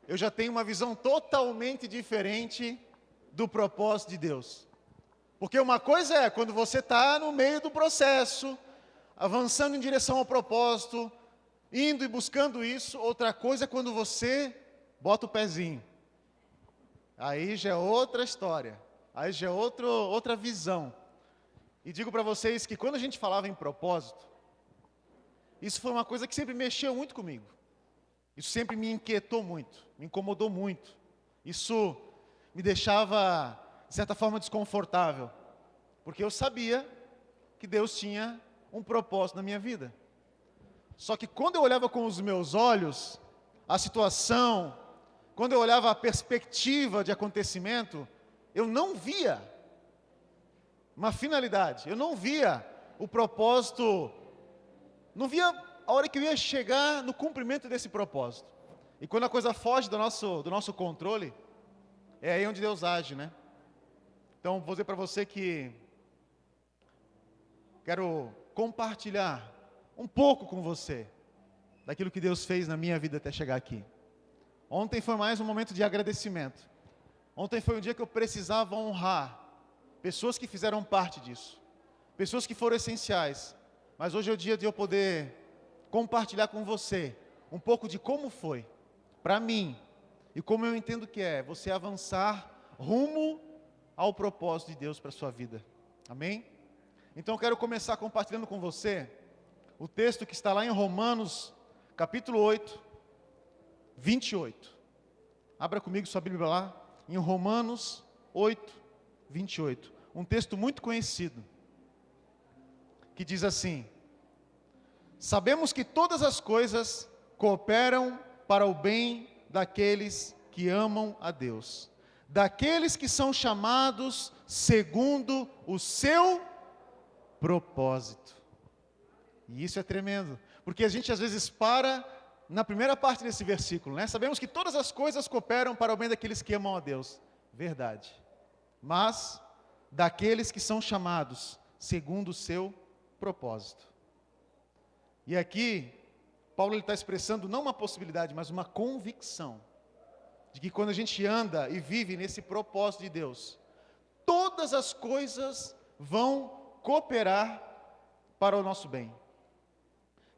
eu já tenho uma visão totalmente diferente do propósito de Deus. Porque uma coisa é quando você está no meio do processo, avançando em direção ao propósito, indo e buscando isso. Outra coisa é quando você bota o pezinho. Aí já é outra história. Aí já é outra visão. E digo para vocês que quando a gente falava em propósito, isso foi uma coisa que sempre mexeu muito comigo. Isso sempre me inquietou muito, me incomodou muito. Isso me deixava, de certa forma, desconfortável. Porque eu sabia que Deus tinha um propósito na minha vida. Só que quando eu olhava com os meus olhos a situação, quando eu olhava a perspectiva de acontecimento, eu não via uma finalidade, eu não via o propósito, não via a hora que eu ia chegar no cumprimento desse propósito. E quando a coisa foge do nosso controle, é aí onde Deus age, né? Então, vou dizer para você que quero compartilhar um pouco com você daquilo que Deus fez na minha vida até chegar aqui. Ontem foi mais um momento de agradecimento. Ontem foi um dia que eu precisava honrar pessoas que fizeram parte disso, pessoas que foram essenciais. Mas hoje é o dia de eu poder compartilhar com você um pouco de como foi para mim e como eu entendo que é você avançar rumo ao propósito de Deus para a sua vida. Amém? Então eu quero começar compartilhando com você o texto que está lá em Romanos, capítulo 8, 28. Abra comigo sua Bíblia lá, em Romanos 8, 28. Um texto muito conhecido, que diz assim: sabemos que todas as coisas cooperam para o bem daqueles que amam a Deus, daqueles que são chamados segundo o seu propósito. E isso é tremendo, porque a gente às vezes para na primeira parte desse versículo, né? Sabemos que todas as coisas cooperam para o bem daqueles que amam a Deus. Verdade. Mas daqueles que são chamados segundo o seu propósito. E aqui, Paulo está expressando não uma possibilidade, mas uma convicção de que quando a gente anda e vive nesse propósito de Deus, todas as coisas vão cooperar para o nosso bem.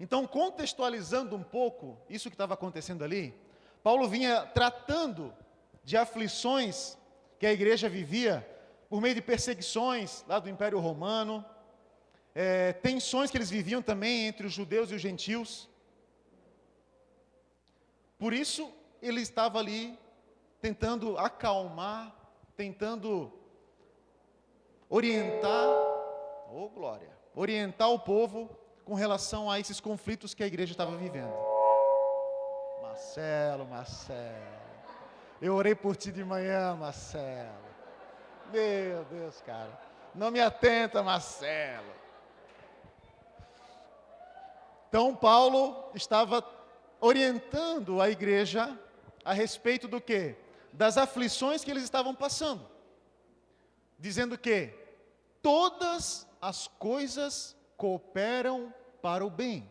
Então, contextualizando um pouco isso que estava acontecendo ali, Paulo vinha tratando de aflições que a igreja vivia por meio de perseguições lá do Império Romano, tensões que eles viviam também entre os judeus e os gentios. Por isso, ele estava ali tentando acalmar, tentando orientar, orientar o povo com relação a esses conflitos que a igreja estava vivendo. Marcelo, eu orei por ti de manhã, Marcelo. Meu Deus, cara, não me atenta, Marcelo. Então, Paulo estava orientando a igreja a respeito do quê? Das aflições que eles estavam passando. Dizendo que todas as coisas cooperam para o bem.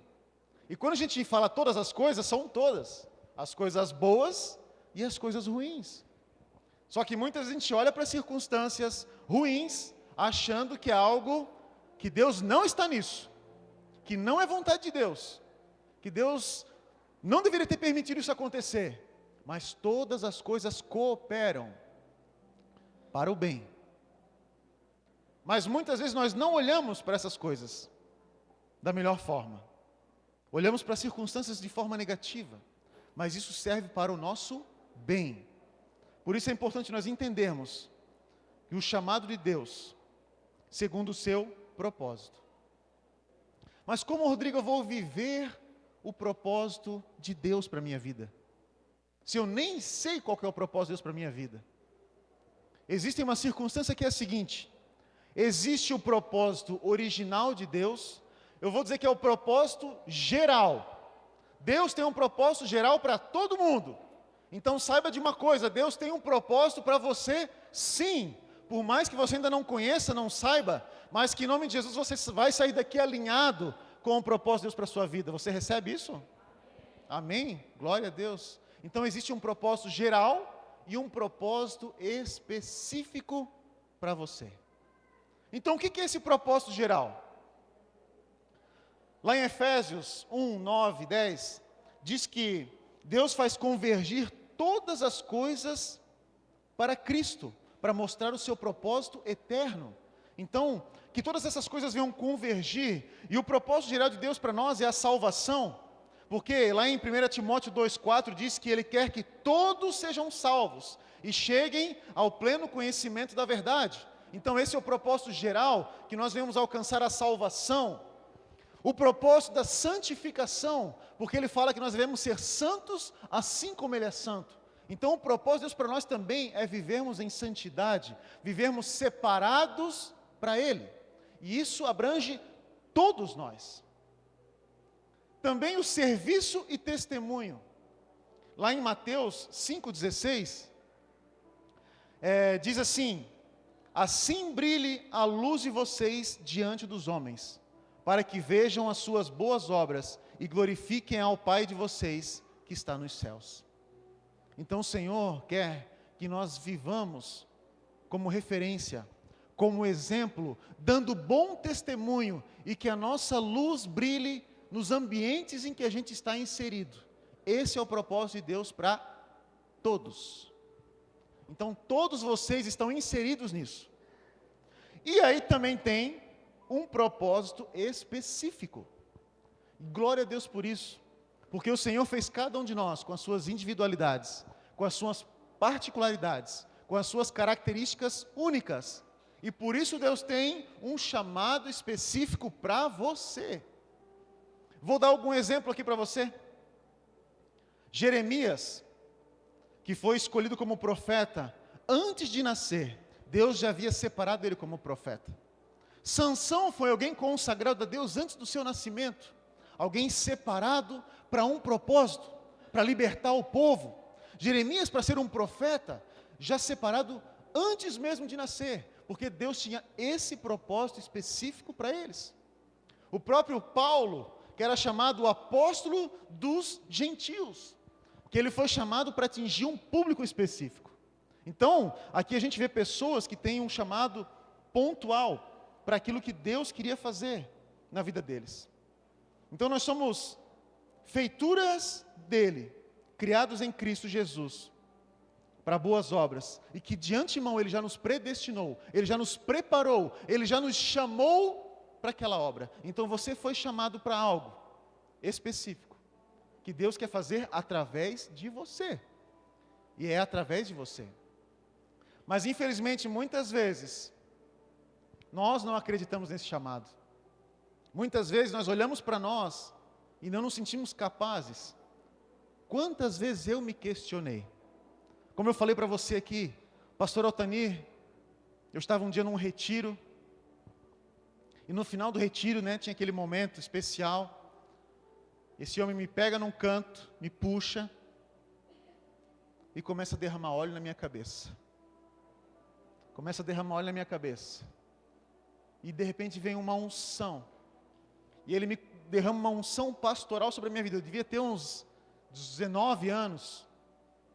E quando a gente fala todas as coisas, são todas. As coisas boas e as coisas ruins. Só que muitas vezes a gente olha para as circunstâncias ruins, achando que é algo que Deus não está nisso. Que não é vontade de Deus. Que Deus não deveria ter permitido isso acontecer. Mas todas as coisas cooperam para o bem. Mas muitas vezes nós não olhamos para essas coisas da melhor forma. Olhamos para as circunstâncias de forma negativa. Mas isso serve para o nosso bem. Por isso é importante nós entendermos que o chamado de Deus, segundo o seu propósito. Mas como, Rodrigo, eu vou viver o propósito de Deus para a minha vida? Se eu nem sei qual que é o propósito de Deus para a minha vida. Existe uma circunstância que é a seguinte: existe o propósito original de Deus, eu vou dizer que é o propósito geral. Deus tem um propósito geral para todo mundo. Então saiba de uma coisa, Deus tem um propósito para você, sim. Por mais que você ainda não conheça, não saiba, mas que em nome de Jesus você vai sair daqui alinhado com o propósito de Deus para a sua vida. Você recebe isso? Amém? Glória a Deus. Então existe um propósito geral e um propósito específico para você. Então o que é esse propósito geral? Lá em Efésios 1, 9, 10, diz que Deus faz convergir todas as coisas para Cristo, para mostrar o seu propósito eterno. Então, que todas essas coisas venham convergir, e o propósito geral de Deus para nós é a salvação, porque lá em 1 Timóteo 2,4 diz que Ele quer que todos sejam salvos, e cheguem ao pleno conhecimento da verdade. Então esse é o propósito geral, que nós venhamos alcançar a salvação. O propósito da santificação, porque Ele fala que nós devemos ser santos, assim como Ele é santo. Então o propósito de Deus para nós também é vivermos em santidade, vivermos separados para Ele. E isso abrange todos nós. Também o serviço e testemunho. Lá em Mateus 5,16, diz assim: assim brilhe a luz de vocês diante dos homens, para que vejam as suas boas obras e glorifiquem ao Pai de vocês que está nos céus. Então o Senhor quer que nós vivamos como referência, como exemplo, dando bom testemunho, e que a nossa luz brilhe nos ambientes em que a gente está inserido. Esse é o propósito de Deus para todos. Então todos vocês estão inseridos nisso. E aí também tem um propósito específico. Glória a Deus por isso, porque o Senhor fez cada um de nós com as suas individualidades, com as suas particularidades, com as suas características únicas, e por isso Deus tem um chamado específico para você. Vou dar algum exemplo aqui para você. Jeremias, que foi escolhido como profeta antes de nascer, Deus já havia separado ele como profeta. Sansão foi alguém consagrado a Deus antes do seu nascimento, alguém separado para um propósito, para libertar o povo. Jeremias, para ser um profeta, já separado antes mesmo de nascer, porque Deus tinha esse propósito específico para eles. O próprio Paulo, que era chamado o apóstolo dos gentios, que ele foi chamado para atingir um público específico. Então, aqui a gente vê pessoas que têm um chamado pontual para aquilo que Deus queria fazer na vida deles. Então nós somos feituras dele, criados em Cristo Jesus, para boas obras, e que de antemão Ele já nos predestinou, Ele já nos preparou, Ele já nos chamou para aquela obra. Então você foi chamado para algo específico, que Deus quer fazer através de você, e é através de você. Mas infelizmente, muitas vezes, nós não acreditamos nesse chamado. Muitas vezes nós olhamos para nós e não nos sentimos capazes. Quantas vezes eu me questionei? Como eu falei para você aqui, pastor Altanir, eu estava um dia num retiro, e no final do retiro, tinha aquele momento especial. Esse homem me pega num canto, me puxa, e começa a derramar óleo na minha cabeça. Começa a derramar óleo na minha cabeça. E de repente vem uma unção. E ele me derrama uma unção pastoral sobre a minha vida. Eu devia ter uns 19 anos,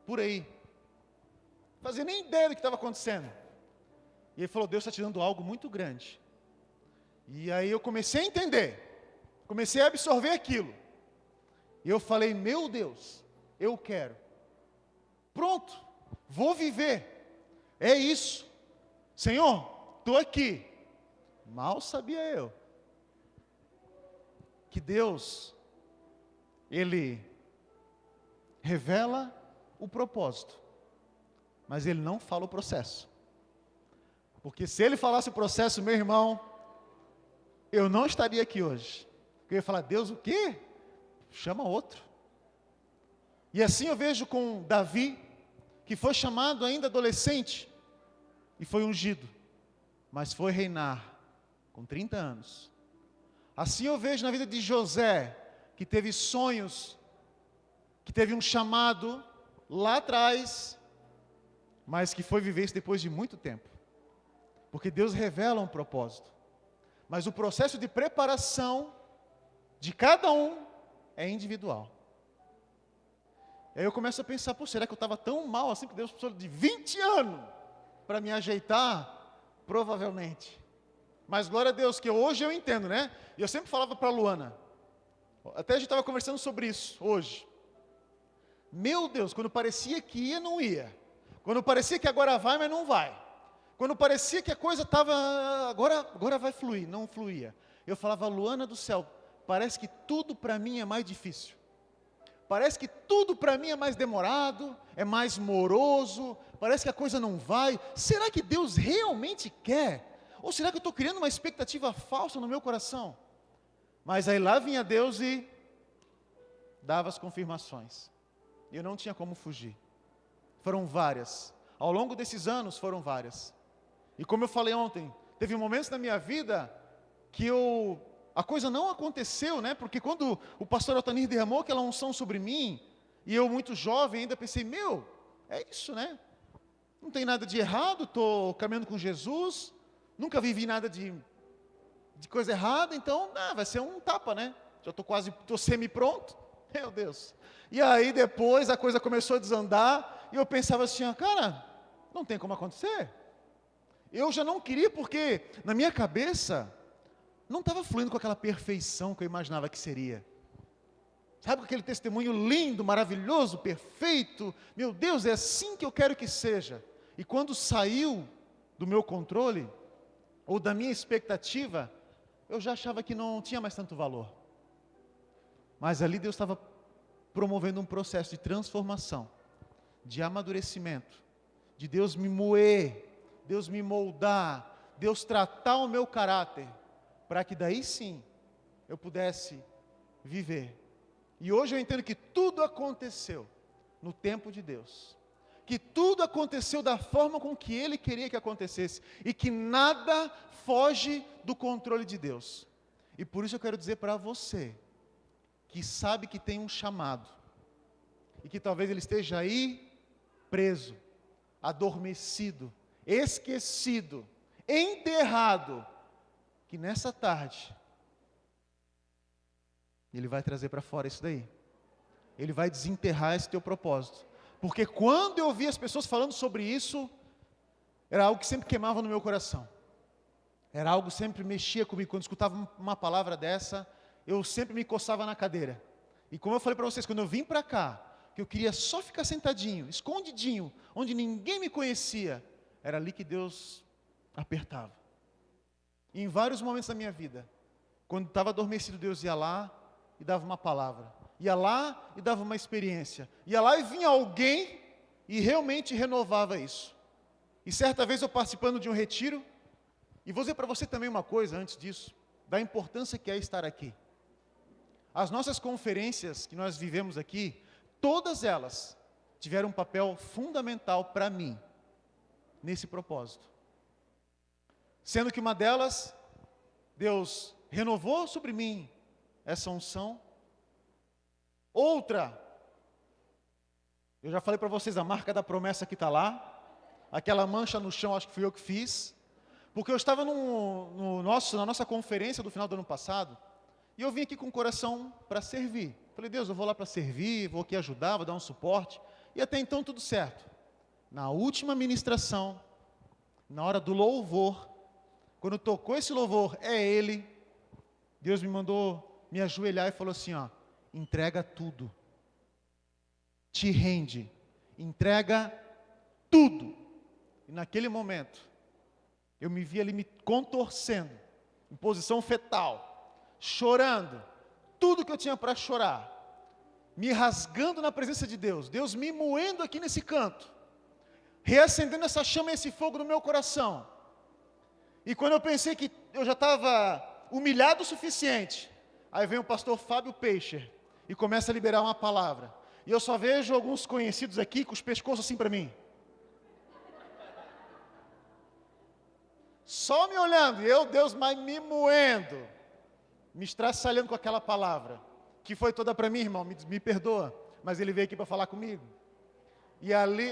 por aí. Não fazia nem ideia do que estava acontecendo. E ele falou: Deus está te dando algo muito grande. E aí eu comecei a entender. Comecei a absorver aquilo. E eu falei: meu Deus, eu quero. Pronto, vou viver. É isso. Senhor, estou aqui. Mal sabia eu que Deus, Ele revela o propósito, mas Ele não fala o processo. Porque se Ele falasse o processo, meu irmão, eu não estaria aqui hoje. Eu ia falar: Deus, o quê? Chama outro. E assim eu vejo com Davi, que foi chamado ainda adolescente, e foi ungido, mas foi reinar com 30 anos. Assim eu vejo na vida de José, que teve sonhos, que teve um chamado lá atrás, mas que foi viver isso depois de muito tempo. Porque Deus revela um propósito. Mas o processo de preparação de cada um é individual. Aí eu começo a pensar, pô, será que eu estava tão mal assim que Deus precisou de 20 anos para me ajeitar? Provavelmente. Mas glória a Deus, que hoje eu entendo, né? E eu sempre falava para a Luana, até a gente estava conversando sobre isso hoje. Meu Deus, quando parecia que ia, não ia. Quando parecia que agora vai, mas não vai. Quando parecia que a coisa estava, agora vai fluir, não fluía. Eu falava, Luana do céu, parece que tudo para mim é mais difícil. Parece que tudo para mim é mais demorado, é mais moroso, parece que a coisa não vai. Será que Deus realmente quer? Ou será que eu estou criando uma expectativa falsa no meu coração? Mas aí lá vinha Deus e dava as confirmações. E eu não tinha como fugir. Foram várias. Ao longo desses anos foram várias. E como eu falei ontem, teve momentos na minha vida que a coisa não aconteceu, né? Porque quando o pastor Altanir derramou aquela unção sobre mim, e eu muito jovem ainda pensei, é isso, né? Não tem nada de errado, estou caminhando com Jesus, nunca vivi nada de coisa errada, então vai ser um tapa, né? Já estou semi-pronto, meu Deus. E aí depois a coisa começou a desandar, e eu pensava assim, cara, não tem como acontecer. Eu já não queria, porque na minha cabeça não estava fluindo com aquela perfeição que eu imaginava que seria. Sabe, com aquele testemunho lindo, maravilhoso, perfeito. Meu Deus, é assim que eu quero que seja. E quando saiu do meu controle, ou da minha expectativa, eu já achava que não tinha mais tanto valor. Mas ali Deus estava promovendo um processo de transformação, de amadurecimento, de Deus me moer, Deus me moldar, Deus tratar o meu caráter, para que daí sim eu pudesse viver. E hoje eu entendo que tudo aconteceu no tempo de Deus, que tudo aconteceu da forma com que Ele queria que acontecesse, e que nada foge do controle de Deus. E por isso eu quero dizer para você, que sabe que tem um chamado, e que talvez ele esteja aí, preso, adormecido, esquecido, enterrado, que nessa tarde, Ele vai trazer para fora isso daí. Ele vai desenterrar esse teu propósito. Porque quando eu vi as pessoas falando sobre isso, era algo que sempre queimava no meu coração. Era algo que sempre mexia comigo. Quando escutava uma palavra dessa, eu sempre me coçava na cadeira. E como eu falei para vocês, quando eu vim para cá, que eu queria só ficar sentadinho, escondidinho, onde ninguém me conhecia, era ali que Deus apertava. E em vários momentos da minha vida, quando estava adormecido, Deus ia lá e dava uma palavra. Ia lá e dava uma experiência. Ia lá e vinha alguém e realmente renovava isso. E certa vez eu participando de um retiro, e vou dizer para você também uma coisa antes disso, da importância que é estar aqui. As nossas conferências que nós vivemos aqui, todas elas tiveram um papel fundamental para mim, nesse propósito. Sendo que uma delas, Deus renovou sobre mim essa unção. Outra, eu já falei para vocês, a marca da promessa que está lá, aquela mancha no chão, acho que fui eu que fiz, porque eu estava na nossa conferência do final do ano passado, e eu vim aqui com o coração para servir. Falei, Deus, eu vou lá para servir, vou aqui ajudar, vou dar um suporte, e até então tudo certo. Na última ministração, na hora do louvor, quando tocou esse louvor, é Ele, Deus me mandou me ajoelhar e falou assim, entrega tudo, te rende, entrega tudo. E naquele momento, eu me vi ali me contorcendo, em posição fetal, chorando, tudo que eu tinha para chorar, me rasgando na presença de Deus, Deus me moendo aqui nesse canto, reacendendo essa chama e esse fogo no meu coração. E quando eu pensei que eu já estava humilhado o suficiente, aí vem o pastor Fábio Peixer e começa a liberar uma palavra. E eu só vejo alguns conhecidos aqui com os pescoços assim para mim. Só me olhando, e eu, Deus, mas me moendo, me estraçalhando com aquela palavra, que foi toda para mim, irmão, me perdoa, mas ele veio aqui para falar comigo. E ali,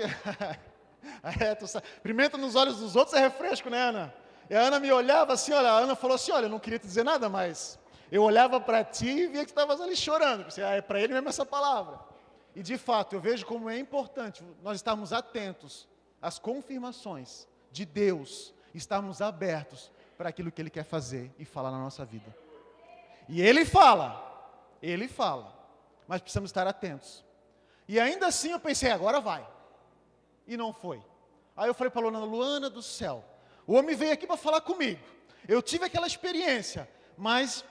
pimenta nos olhos dos outros é refresco, né, Ana? E a Ana me olhava assim, olha, a Ana falou assim, olha, eu não queria te dizer nada, mas eu olhava para ti e via que estavas ali chorando. É para ele mesmo essa palavra. E de fato, eu vejo como é importante nós estarmos atentos às confirmações de Deus, estarmos abertos para aquilo que Ele quer fazer e falar na nossa vida. E Ele fala, mas precisamos estar atentos. E ainda assim eu pensei, agora vai. E não foi. Aí eu falei para a Luana, Luana do céu, o homem veio aqui para falar comigo. Eu tive aquela experiência, mas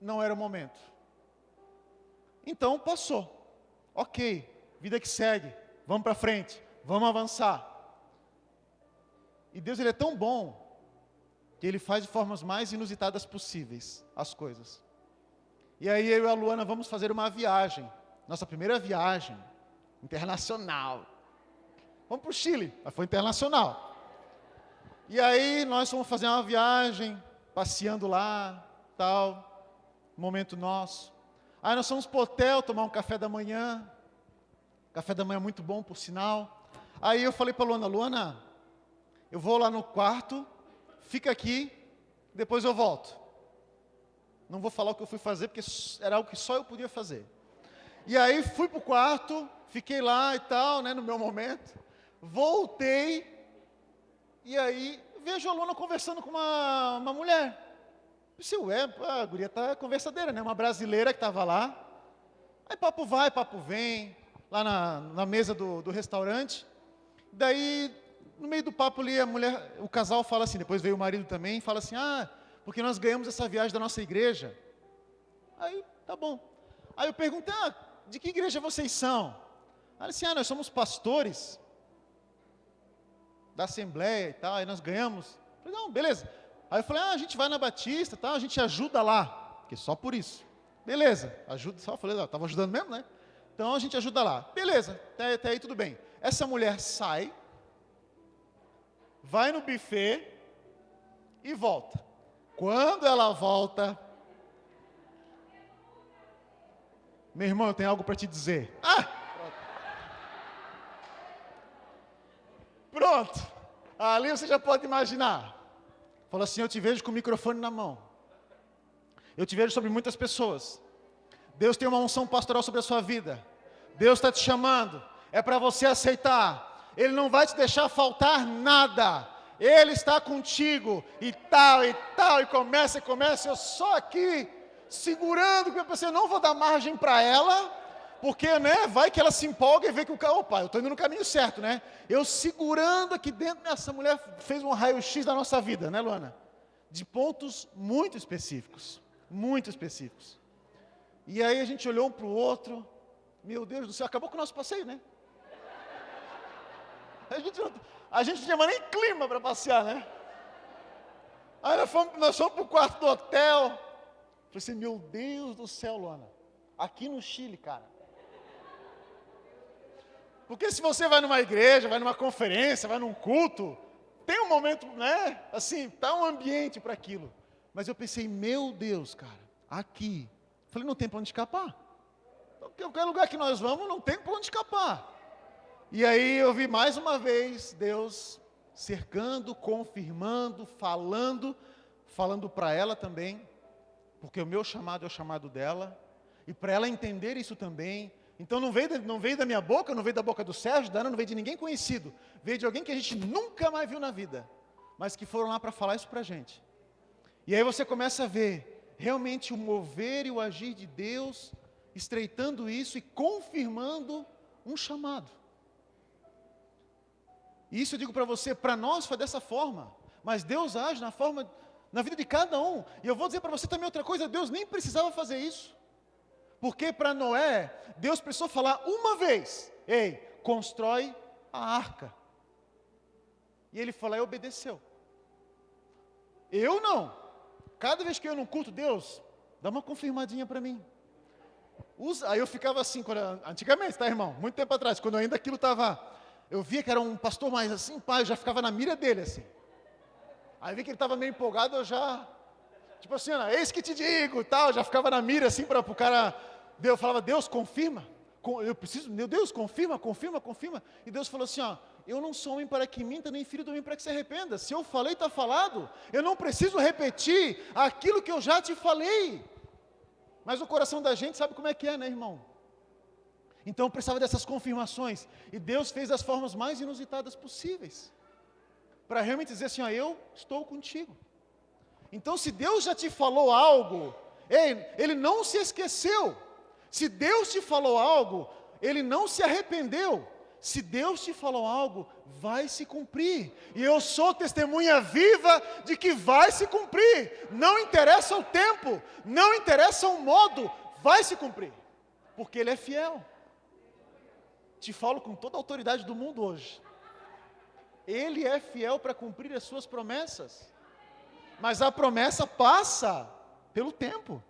não era o momento. Então passou. Ok, vida que segue, vamos para frente, vamos avançar. E Deus, Ele é tão bom, que Ele faz de formas mais inusitadas possíveis as coisas. E aí eu e a Luana vamos fazer uma viagem, nossa primeira viagem, internacional. Vamos para o Chile, mas foi internacional. E aí nós fomos fazer uma viagem, passeando lá, tal, momento nosso. Aí nós fomos para o hotel tomar um café da manhã muito bom, por sinal. Aí eu falei para a Luana, Luana, eu vou lá no quarto, fica aqui, depois eu volto. Não vou falar o que eu fui fazer, porque era algo que só eu podia fazer. E aí fui para o quarto, fiquei lá e tal, né, no meu momento. Voltei, e aí vejo a Luana conversando com uma mulher. Pensei, a guria tá conversadeira, né? Uma brasileira que estava lá. Aí papo vai, papo vem, lá na mesa do restaurante. Daí, no meio do papo ali, o casal fala assim, depois veio o marido também, fala assim, porque nós ganhamos essa viagem da nossa igreja. Aí, tá bom. Aí eu perguntei, de que igreja vocês são? Aí assim, nós somos pastores da Assembleia e tal, aí nós ganhamos. Eu falei, não, beleza. Aí eu falei, a gente vai na Batista, tá? A gente ajuda lá, porque só por isso. Beleza, ajuda, só falei, estava ajudando mesmo, né? Então a gente ajuda lá. Beleza, até aí tudo bem. Essa mulher sai, vai no buffet e volta. Quando ela volta, meu irmão, eu tenho algo para te dizer. Pronto. Ali você já pode imaginar. Falou assim, eu te vejo com o microfone na mão. Eu te vejo sobre muitas pessoas. Deus tem uma unção pastoral sobre a sua vida. Deus está te chamando. É para você aceitar. Ele não vai te deixar faltar nada. Ele está contigo. E tal, e tal. E começa. Eu só aqui, segurando. Porque eu pensei, eu não vou dar margem para ela. Porque, né, vai que ela se empolga e vê que o cara, opa, eu estou indo no caminho certo, né? Eu segurando aqui dentro, essa mulher fez um raio-x da nossa vida, né, Luana? De pontos muito específicos, muito específicos. E aí a gente olhou um para o outro, meu Deus do céu, acabou com o nosso passeio, né? A gente não tinha mais nem clima para passear, né? Aí nós fomos para o quarto do hotel. Falei assim, meu Deus do céu, Luana, aqui no Chile, cara. Porque se você vai numa igreja, vai numa conferência, vai num culto, tem um momento, né, assim, tá um ambiente para aquilo. Mas eu pensei, meu Deus, cara, aqui. Falei, não tem para onde escapar. Qualquer lugar que nós vamos, não tem para onde escapar. E aí eu vi mais uma vez Deus cercando, confirmando, falando para ela também, porque o meu chamado é o chamado dela, e para ela entender isso também. Então não veio da minha boca, não veio da boca do Sérgio, da Ana, não veio de ninguém conhecido. Veio de alguém que a gente nunca mais viu na vida, mas que foram lá para falar isso para a gente. E aí você começa a ver realmente o mover e o agir de Deus, estreitando isso e confirmando um chamado. E isso eu digo para você, para nós foi dessa forma, mas Deus age na vida de cada um. E eu vou dizer para você também outra coisa, Deus nem precisava fazer isso. Porque para Noé, Deus precisou falar uma vez, ei, constrói a arca. E ele falou e obedeceu. Eu não. Cada vez que eu ia num culto, Deus, dá uma confirmadinha para mim. Aí eu ficava assim, antigamente, tá, irmão? Muito tempo atrás, quando ainda aquilo estava... Eu via que era um pastor mais assim, pai, eu já ficava na mira dele, assim. Aí vi que ele estava meio empolgado, eu já... Tipo assim, eis que te digo, tal, já ficava na mira assim para o cara, eu falava, Deus, confirma, eu preciso, meu Deus, confirma, e Deus falou assim, eu não sou homem para que minta, nem filho do homem para que se arrependa, se eu falei, está falado, eu não preciso repetir aquilo que eu já te falei, mas o coração da gente sabe como é que é, né, irmão? Então eu precisava dessas confirmações. E Deus fez das formas mais inusitadas possíveis. Para realmente dizer assim, ó, eu estou contigo. Então se Deus já te falou algo, Ele não se esqueceu. Se Deus te falou algo, Ele não se arrependeu. Se Deus te falou algo, vai se cumprir. E eu sou testemunha viva de que vai se cumprir. Não interessa o tempo, não interessa o modo, vai se cumprir. Porque Ele é fiel. Te falo com toda a autoridade do mundo hoje. Ele é fiel para cumprir as suas promessas. Mas a promessa passa pelo tempo.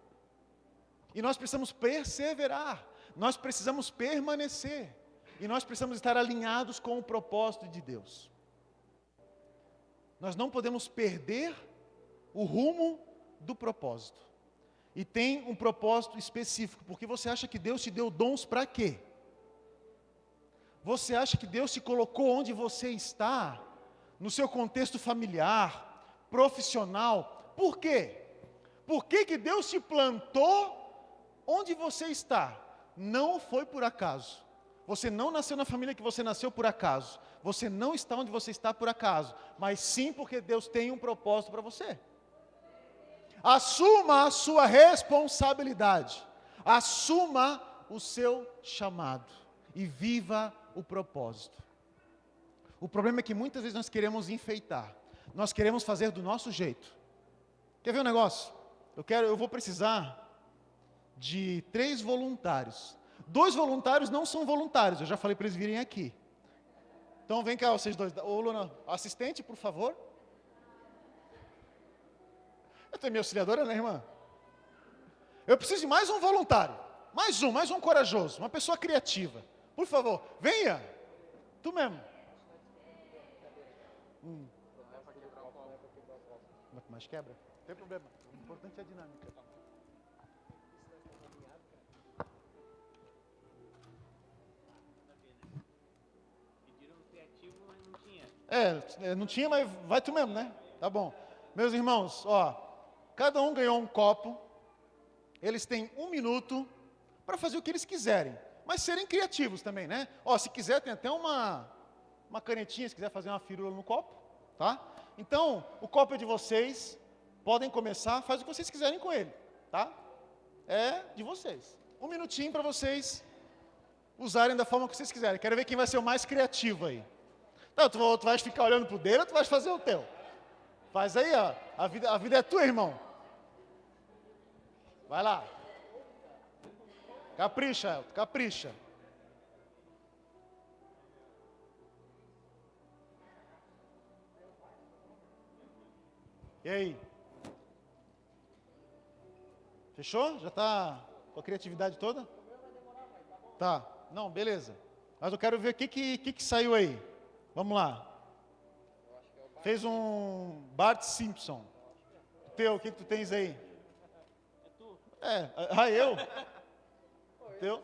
E nós precisamos perseverar. Nós precisamos permanecer. E nós precisamos estar alinhados com o propósito de Deus. Nós não podemos perder o rumo do propósito. E tem um propósito específico, porque você acha que Deus te deu dons para quê? Você acha que Deus te colocou onde você está, no seu contexto familiar, profissional, por quê? Por que Deus te plantou onde você está? Não foi por acaso. Você não nasceu na família que você nasceu por acaso. Você não está onde você está por acaso. Mas sim porque Deus tem um propósito para você. Assuma a sua responsabilidade. Assuma o seu chamado. E viva o propósito. O problema é que muitas vezes nós queremos enfeitar. Nós queremos fazer do nosso jeito. Quer ver um negócio? Eu vou precisar de 3 voluntários. 2 voluntários não são voluntários, eu já falei para eles virem aqui. Então vem cá vocês dois. Ô Luna, assistente, por favor. Eu tenho minha auxiliadora, né, irmã? Eu preciso de mais um voluntário. Mais um corajoso, uma pessoa criativa. Por favor, venha. Tu mesmo. Mas quebra, não tem problema. O importante é a dinâmica. Não tinha, mas vai tu mesmo, né? Tá bom. Meus irmãos, ó, cada um ganhou um copo. Eles têm 1 minuto para fazer o que eles quiserem, mas serem criativos também, né? Ó, se quiser, tem até uma canetinha, se quiser fazer uma firula no copo, tá? Então, o copo é de vocês, podem começar, faz o que vocês quiserem com ele, tá? É de vocês. 1 minutinho para vocês usarem da forma que vocês quiserem. Quero ver quem vai ser o mais criativo aí. Não, tu vais ficar olhando pro dele ou tu vais fazer o teu? Faz aí, ó. A vida é tua, irmão. Vai lá. Capricha, Elton, capricha. E aí? Fechou? Já está com a criatividade toda? Tá. Não, beleza. Mas eu quero ver o que saiu aí. Vamos lá. Fez um Bart Simpson. O que tu tens aí? Eu? Teu?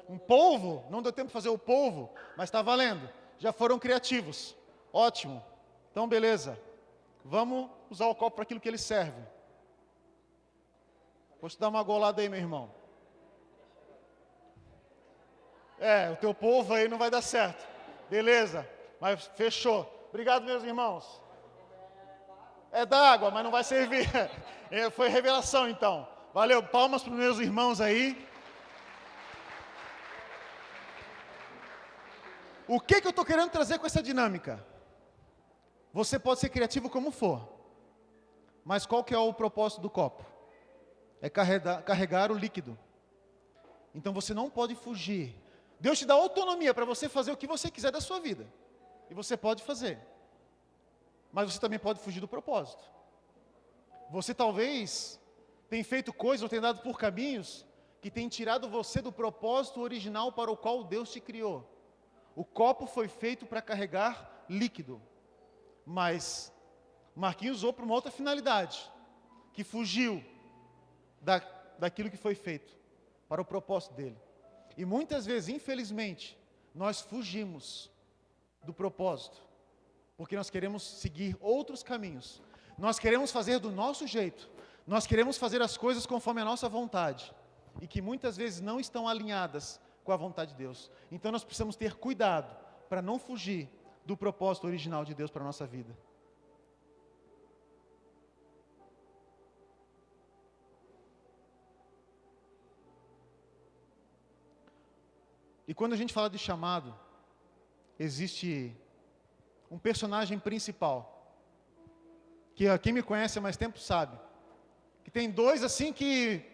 Um polvo? Não deu tempo de fazer o polvo, mas está valendo. Já foram criativos. Ótimo. Então, beleza. Vamos usar o copo para aquilo que ele serve. Vou te dar uma golada aí, meu irmão. O teu polvo aí não vai dar certo. Beleza. Mas fechou. Obrigado, meus irmãos. É d'água, mas não vai servir. Foi revelação, então. Valeu. Palmas para os meus irmãos aí. O que eu estou querendo trazer com essa dinâmica? Você pode ser criativo como for. Mas qual que é o propósito do copo? É carregar o líquido. Então você não pode fugir. Deus te dá autonomia para você fazer o que você quiser da sua vida. E você pode fazer. Mas você também pode fugir do propósito. Você talvez tenha feito coisas ou tenha dado por caminhos que tem tirado você do propósito original para o qual Deus te criou. O copo foi feito para carregar líquido. Mas Marquinhos usou para uma outra finalidade. Que fugiu daquilo que foi feito. Para o propósito dele. E muitas vezes, infelizmente, nós fugimos do propósito, porque nós queremos seguir outros caminhos, nós queremos fazer do nosso jeito, nós queremos fazer as coisas conforme a nossa vontade, e que muitas vezes não estão alinhadas com a vontade de Deus. Então nós precisamos ter cuidado para não fugir do propósito original de Deus para a nossa vida. E quando a gente fala de chamado, existe um personagem principal, que quem me conhece há mais tempo sabe, que tem dois assim que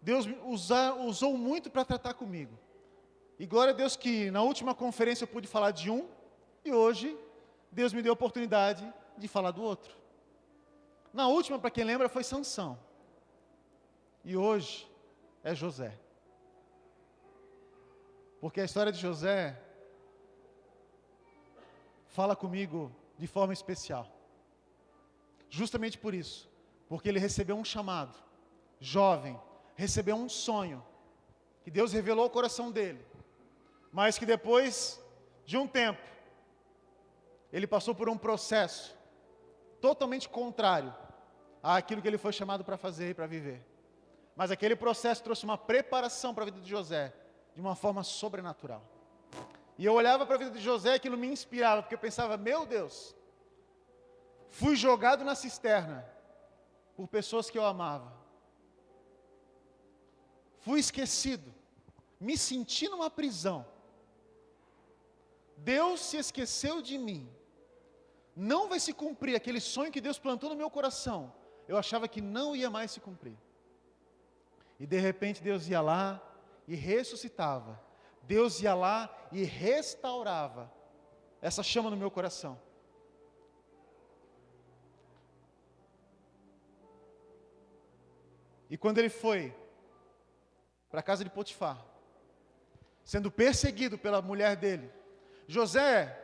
Deus usou muito para tratar comigo. E glória a Deus que na última conferência eu pude falar de um, e hoje Deus me deu a oportunidade de falar do outro. Na última, para quem lembra, foi Sansão. E hoje é José. Porque a história de José fala comigo de forma especial. Justamente por isso. Porque ele recebeu um chamado. Jovem. Recebeu um sonho. Que Deus revelou ao coração dele. Mas que depois de um tempo, ele passou por um processo totalmente contrário àquilo que ele foi chamado para fazer e para viver. Mas aquele processo trouxe uma preparação para a vida de José, de uma forma sobrenatural. E eu olhava para a vida de José e aquilo me inspirava, porque eu pensava, meu Deus, fui jogado na cisterna por pessoas que eu amava. Fui esquecido, me senti numa prisão. Deus se esqueceu de mim. Não vai se cumprir aquele sonho que Deus plantou no meu coração. Eu achava que não ia mais se cumprir. E de repente Deus ia lá e ressuscitava. Deus ia lá e restaurava essa chama no meu coração. E quando ele foi para a casa de Potifar, sendo perseguido pela mulher dele, José,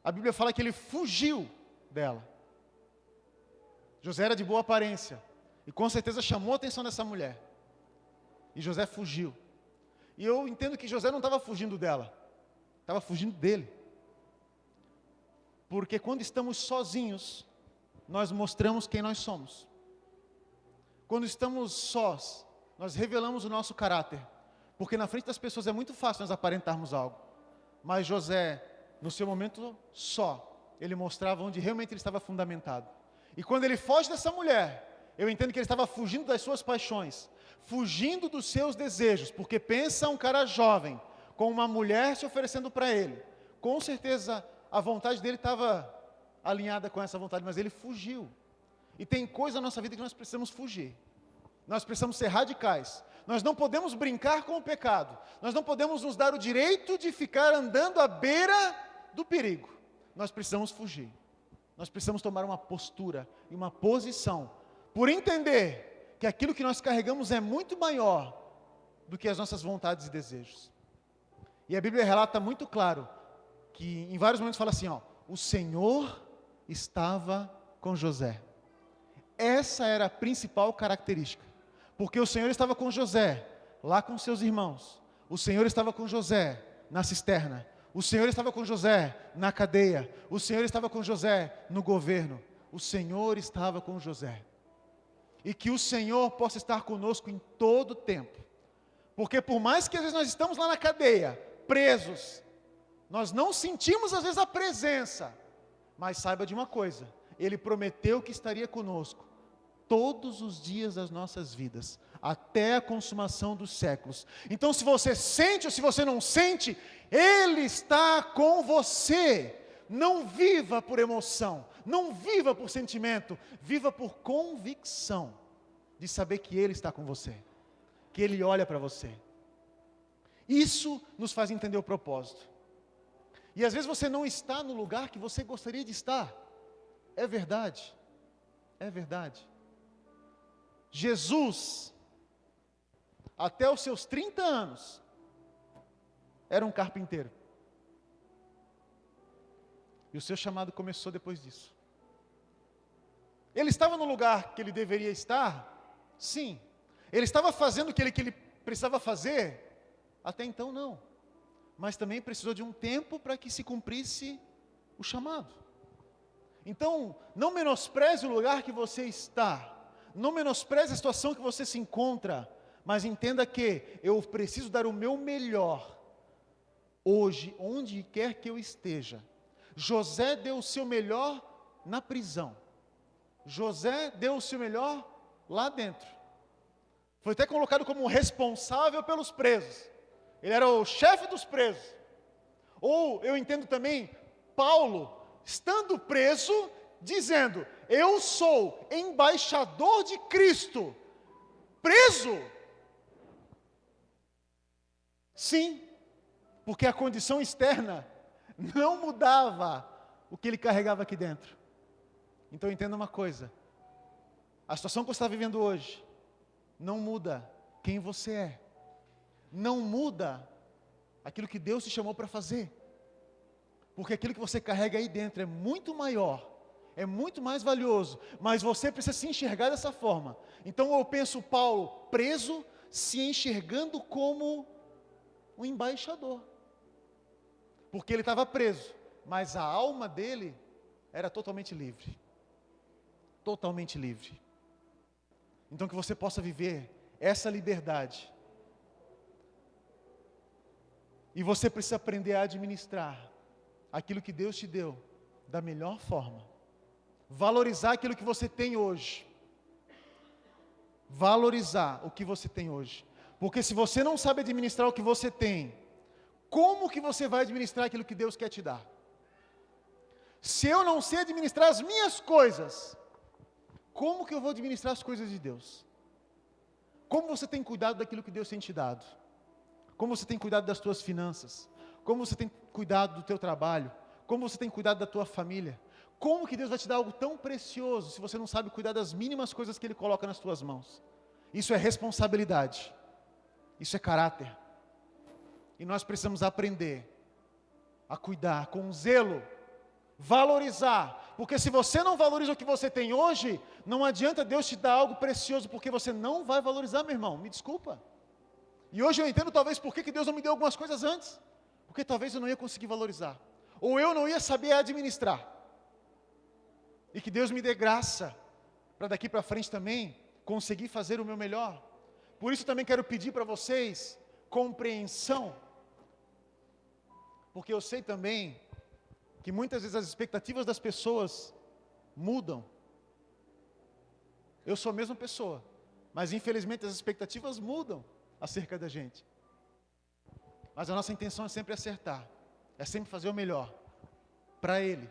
a Bíblia fala que ele fugiu dela. José era de boa aparência, e com certeza chamou a atenção dessa mulher. E José fugiu. E eu entendo que José não estava fugindo dela, estava fugindo dele. Porque quando estamos sozinhos, nós mostramos quem nós somos. Quando estamos sós, nós revelamos o nosso caráter. Porque na frente das pessoas é muito fácil nós aparentarmos algo. Mas José, no seu momento só, ele mostrava onde realmente ele estava fundamentado. E quando ele foge dessa mulher, eu entendo que ele estava fugindo das suas paixões, fugindo dos seus desejos, porque pensa um cara jovem, com uma mulher se oferecendo para ele. Com certeza a vontade dele estava alinhada com essa vontade, mas ele fugiu. E tem coisa na nossa vida que nós precisamos fugir. Nós precisamos ser radicais. Nós não podemos brincar com o pecado. Nós não podemos nos dar o direito de ficar andando à beira do perigo. Nós precisamos fugir. Nós precisamos tomar uma postura e uma posição, por entender que aquilo que nós carregamos é muito maior do que as nossas vontades e desejos. E a Bíblia relata muito claro, que em vários momentos fala assim, o Senhor estava com José. Essa era a principal característica. Porque o Senhor estava com José, lá com seus irmãos. O Senhor estava com José na cisterna. O Senhor estava com José na cadeia. O Senhor estava com José no governo. O Senhor estava com José. E que o Senhor possa estar conosco em todo o tempo. Porque por mais que às vezes nós estamos lá na cadeia, presos, nós não sentimos às vezes a presença. Mas saiba de uma coisa, Ele prometeu que estaria conosco todos os dias das nossas vidas, até a consumação dos séculos. Então, se você sente ou se você não sente, Ele está com você. Não viva por emoção, não viva por sentimento, viva por convicção de saber que Ele está com você, que Ele olha para você. Isso nos faz entender o propósito. E às vezes você não está no lugar que você gostaria de estar. É verdade, é verdade. Jesus, até os seus 30 anos, era um carpinteiro. E o seu chamado começou depois disso. Ele estava no lugar que ele deveria estar? Sim. Ele estava fazendo o que ele precisava fazer? Até então não. Mas também precisou de um tempo para que se cumprisse o chamado. Então, não menospreze o lugar que você está. Não menospreze a situação que você se encontra, Mas entenda que eu preciso dar o meu melhor hoje, onde quer que eu esteja. José deu o seu melhor na prisão. José deu o seu melhor lá dentro. Foi até colocado como responsável pelos presos. Ele era o chefe dos presos. Ou eu entendo também Paulo, estando preso, dizendo: eu sou embaixador de Cristo, preso. Sim, porque a condição externa não mudava o que ele carregava aqui dentro. Então entenda uma coisa: a situação que você está vivendo hoje não muda quem você é, não muda aquilo que Deus te chamou para fazer, porque aquilo que você carrega aí dentro é muito maior, é muito mais valioso, mas você precisa se enxergar dessa forma. Então eu penso Paulo preso, se enxergando como um embaixador, porque ele estava preso, mas a alma dele era totalmente livre, totalmente livre. Então que você possa viver essa liberdade, e você precisa aprender a administrar aquilo que Deus te deu da melhor forma, valorizar aquilo que você tem hoje, valorizar o que você tem hoje, porque se você não sabe administrar o que você tem, como que você vai administrar aquilo que Deus quer te dar? Se eu não sei administrar as minhas coisas, como que eu vou administrar as coisas de Deus? Como você tem cuidado daquilo que Deus tem te dado? Como você tem cuidado das tuas finanças? Como você tem cuidado do teu trabalho? Como você tem cuidado da tua família? Como que Deus vai te dar algo tão precioso se você não sabe cuidar das mínimas coisas que Ele coloca nas tuas mãos? Isso é responsabilidade. Isso é caráter. E nós precisamos aprender a cuidar com zelo, valorizar, porque se você não valoriza o que você tem hoje, não adianta Deus te dar algo precioso, porque você não vai valorizar, meu irmão, me desculpa. E hoje eu entendo talvez por que Deus não me deu algumas coisas antes, porque talvez eu não ia conseguir valorizar, ou eu não ia saber administrar, e que Deus me dê graça, para daqui para frente também, conseguir fazer o meu melhor. Por isso também quero pedir para vocês, compreensão, porque eu sei também, que muitas vezes as expectativas das pessoas mudam. Eu sou a mesma pessoa, mas infelizmente as expectativas mudam acerca da gente. Mas a nossa intenção é sempre acertar, é sempre fazer o melhor, para Ele,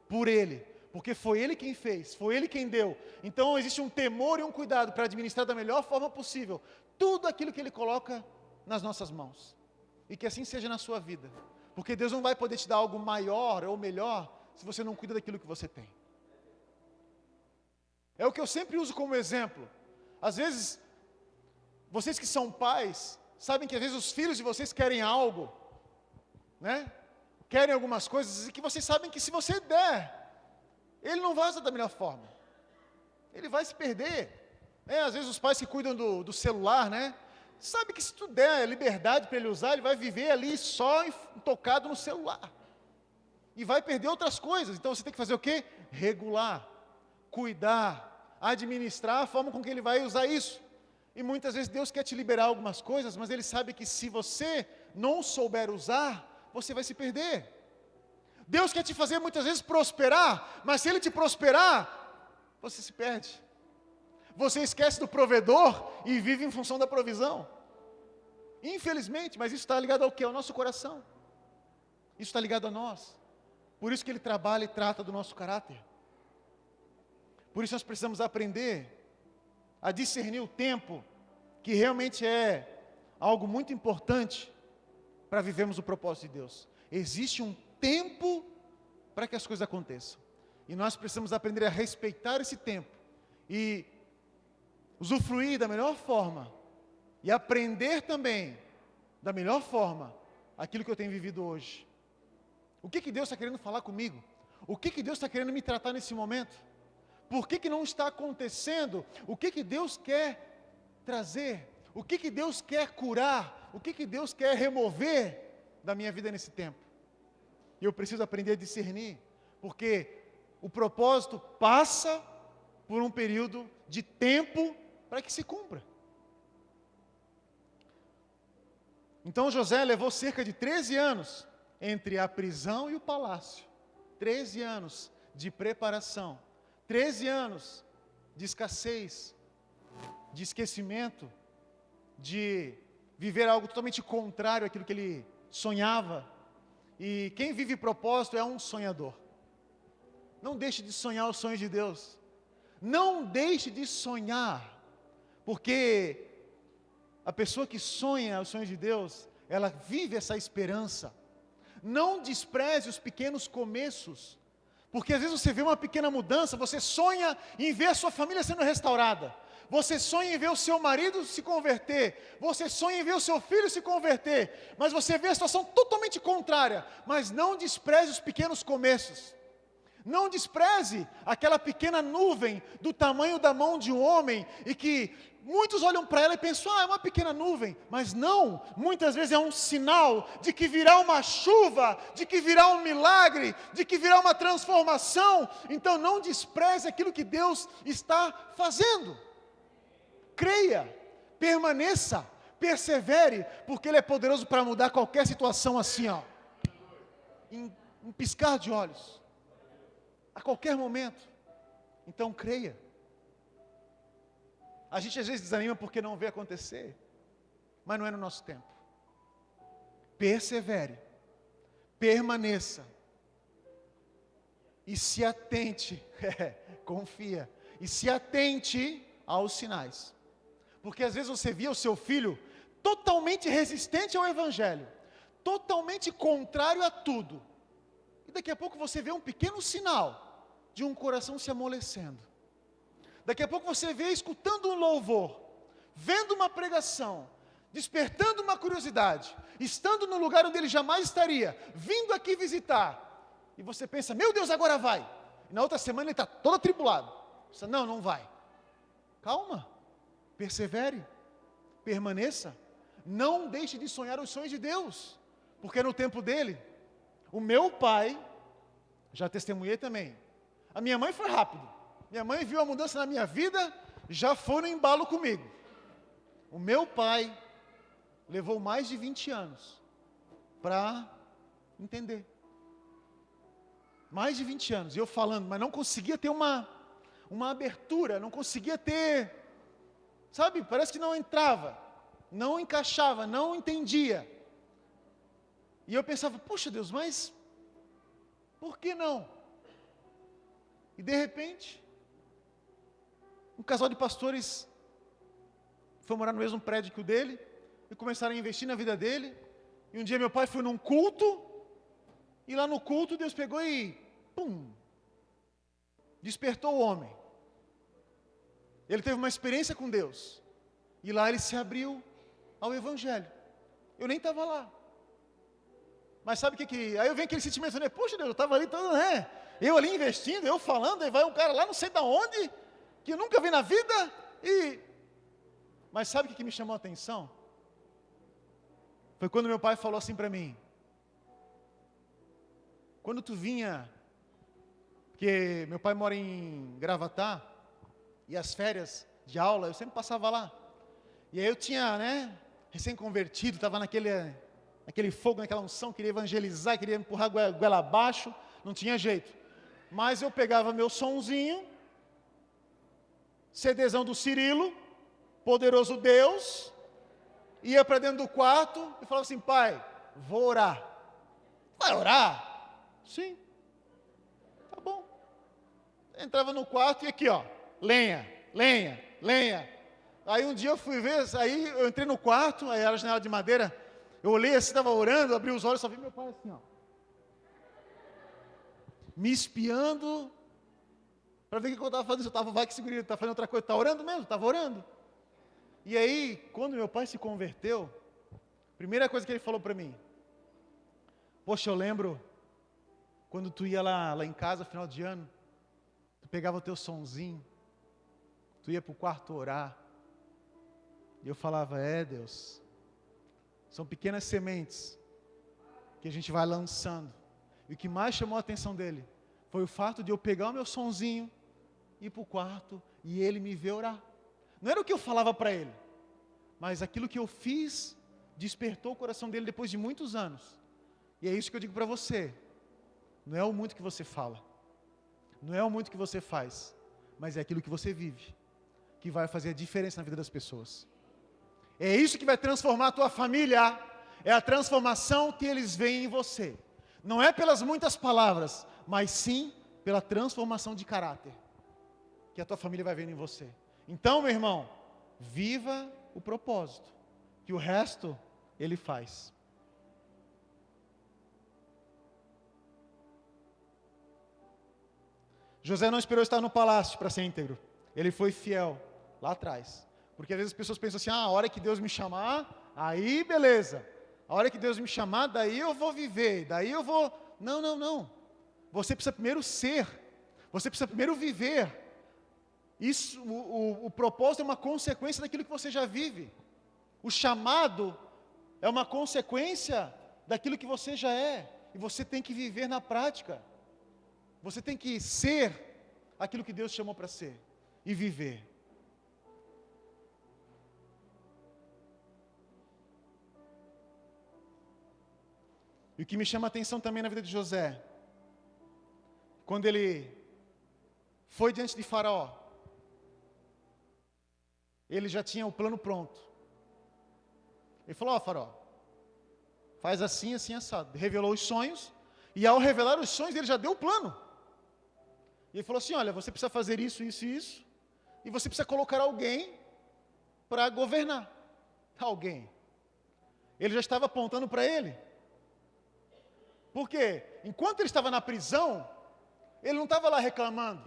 por Ele, porque foi Ele quem fez, foi Ele quem deu. Então existe um temor e um cuidado para administrar da melhor forma possível, tudo aquilo que Ele coloca nas nossas mãos, e que assim seja na sua vida. Porque Deus não vai poder te dar algo maior ou melhor se você não cuida daquilo que você tem. É o que eu sempre uso como exemplo. Às vezes, vocês que são pais, sabem que às vezes os filhos de vocês querem algo, né? Querem algumas coisas, e que vocês sabem que se você der, ele não vai usar da melhor forma. Ele vai se perder. Às vezes os pais que cuidam do celular, né? Sabe que se tu der liberdade para ele usar, ele vai viver ali só tocado no celular. E vai perder outras coisas. Então você tem que fazer o quê? Regular, cuidar, administrar a forma com que ele vai usar isso. E muitas vezes Deus quer te liberar algumas coisas, mas Ele sabe que se você não souber usar, você vai se perder. Deus quer te fazer muitas vezes prosperar, mas se Ele te prosperar, você se perde. Você esquece do provedor e vive em função da provisão. Infelizmente, mas isso está ligado ao quê? Ao nosso coração. Isso está ligado a nós. Por isso que Ele trabalha e trata do nosso caráter. Por isso nós precisamos aprender a discernir o tempo, que realmente é algo muito importante para vivermos o propósito de Deus. Existe um tempo para que as coisas aconteçam. E nós precisamos aprender a respeitar esse tempo e usufruir da melhor forma e aprender também da melhor forma aquilo que eu tenho vivido hoje. O que Deus está querendo falar comigo? O que Deus está querendo me tratar nesse momento? Por que não está acontecendo? O que Deus quer trazer? O que Deus quer curar? O que Deus quer remover da minha vida nesse tempo? E eu preciso aprender a discernir, porque o propósito passa por um período de tempo para que se cumpra. Então José levou cerca de 13 anos entre a prisão e o palácio. 13 anos de preparação. 13 anos de escassez, de esquecimento, de viver algo totalmente contrário àquilo que ele sonhava. E quem vive propósito é um sonhador. Não deixe de sonhar os sonhos de Deus. Não deixe de sonhar, porque a pessoa que sonha os sonhos de Deus, ela vive essa esperança. Não despreze os pequenos começos, porque às vezes você vê uma pequena mudança, você sonha em ver a sua família sendo restaurada, você sonha em ver o seu marido se converter, você sonha em ver o seu filho se converter, mas você vê a situação totalmente contrária. Mas não despreze os pequenos começos. Não despreze aquela pequena nuvem do tamanho da mão de um homem e que muitos olham para ela e pensam, é uma pequena nuvem. Mas não, muitas vezes é um sinal de que virá uma chuva, de que virá um milagre, de que virá uma transformação. Então não despreze aquilo que Deus está fazendo. Creia, permaneça, persevere, porque Ele é poderoso para mudar qualquer situação assim, em um piscar de olhos. A qualquer momento. Então creia. A gente às vezes desanima porque não vê acontecer, mas não é no nosso tempo. Persevere, permaneça e se atente, confia, e se atente aos sinais. Porque às vezes você via o seu filho totalmente resistente ao Evangelho, totalmente contrário a tudo. E daqui a pouco você vê um pequeno sinal de um coração se amolecendo. Daqui a pouco você vê escutando um louvor, vendo uma pregação, despertando uma curiosidade, estando no lugar onde ele jamais estaria, vindo aqui visitar. E você pensa, meu Deus, agora vai. E na outra semana ele está todo atribulado. Você, não vai. Calma, persevere, permaneça. Não deixe de sonhar os sonhos de Deus, porque no tempo dele, o meu pai, já testemunhei também, a minha mãe foi rápido. Minha mãe viu a mudança na minha vida, já foi no embalo comigo. O meu pai levou mais de 20 anos para entender. Mais de 20 anos. E eu falando, mas não conseguia ter uma abertura, não conseguia ter, sabe, parece que não entrava, não encaixava, não entendia. E eu pensava, puxa Deus, mas por que não? E de repente, um casal de pastores foi morar no mesmo prédio que o dele, e começaram a investir na vida dele. E um dia meu pai foi num culto, e lá no culto Deus pegou e, pum, despertou o homem. Ele teve uma experiência com Deus, e lá ele se abriu ao Evangelho. Eu nem estava lá. Mas sabe o que aí eu venho aquele sentimento, né? Poxa Deus, eu estava ali todo, né? Eu ali investindo, eu falando, aí vai um cara lá não sei de onde, que eu nunca vi na vida, Mas sabe o que me chamou a atenção? Foi quando meu pai falou assim para mim, quando tu vinha, porque meu pai mora em Gravatá, e as férias de aula, eu sempre passava lá, e aí eu tinha, recém-convertido, estava naquele fogo, naquela unção, queria evangelizar, queria empurrar a goela abaixo, não tinha jeito. Mas eu pegava meu sonzinho, CDzão do Cirilo, Poderoso Deus, ia para dentro do quarto e falava assim, pai, vou orar. Vai orar? Sim. Tá bom. Entrava no quarto e aqui, lenha. Aí um dia eu fui ver, aí eu entrei no quarto, aí era janela de madeira, eu olhei assim, estava orando, abri os olhos, só vi meu pai assim, me espiando, para ver o que eu estava fazendo. Vai que segurinho, está fazendo outra coisa, está orando mesmo? Estava orando. E aí, quando meu pai se converteu, a primeira coisa que ele falou para mim, poxa, eu lembro, quando tu ia lá em casa, final de ano, tu pegava o teu sonzinho, tu ia para o quarto orar, e eu falava, Deus, são pequenas sementes, que a gente vai lançando. E o que mais chamou a atenção dele foi o fato de eu pegar o meu sonzinho, ir para o quarto e ele me ver orar. Não era o que eu falava para ele, mas aquilo que eu fiz despertou o coração dele depois de muitos anos. E é isso que eu digo para você. Não é o muito que você fala, não é o muito que você faz, mas é aquilo que você vive, que vai fazer a diferença na vida das pessoas. É isso que vai transformar a tua família, é a transformação que eles veem em você. Não é pelas muitas palavras, mas sim pela transformação de caráter, que a tua família vai vendo em você. Então, meu irmão, viva o propósito, que o resto ele faz. José não esperou estar no palácio para ser íntegro. Ele foi fiel lá atrás. Porque às vezes as pessoas pensam assim, a hora que Deus me chamar, aí beleza. A hora que Deus me chamar, daí eu vou viver, daí eu vou... Não. Você precisa primeiro ser. Você precisa primeiro viver. Isso, o propósito é uma consequência daquilo que você já vive. O chamado é uma consequência daquilo que você já é. E você tem que viver na prática. Você tem que ser aquilo que Deus chamou para ser e viver. E o que me chama a atenção também na vida de José, quando ele foi diante de Faraó, ele já tinha o plano pronto. Ele falou, Faraó, faz assim, assim, assado. Revelou os sonhos, e ao revelar os sonhos, ele já deu o plano. E ele falou assim, olha, você precisa fazer isso, isso e isso, e você precisa colocar alguém para governar. Alguém. Ele já estava apontando para ele. Por quê? Enquanto ele estava na prisão, ele não estava lá reclamando,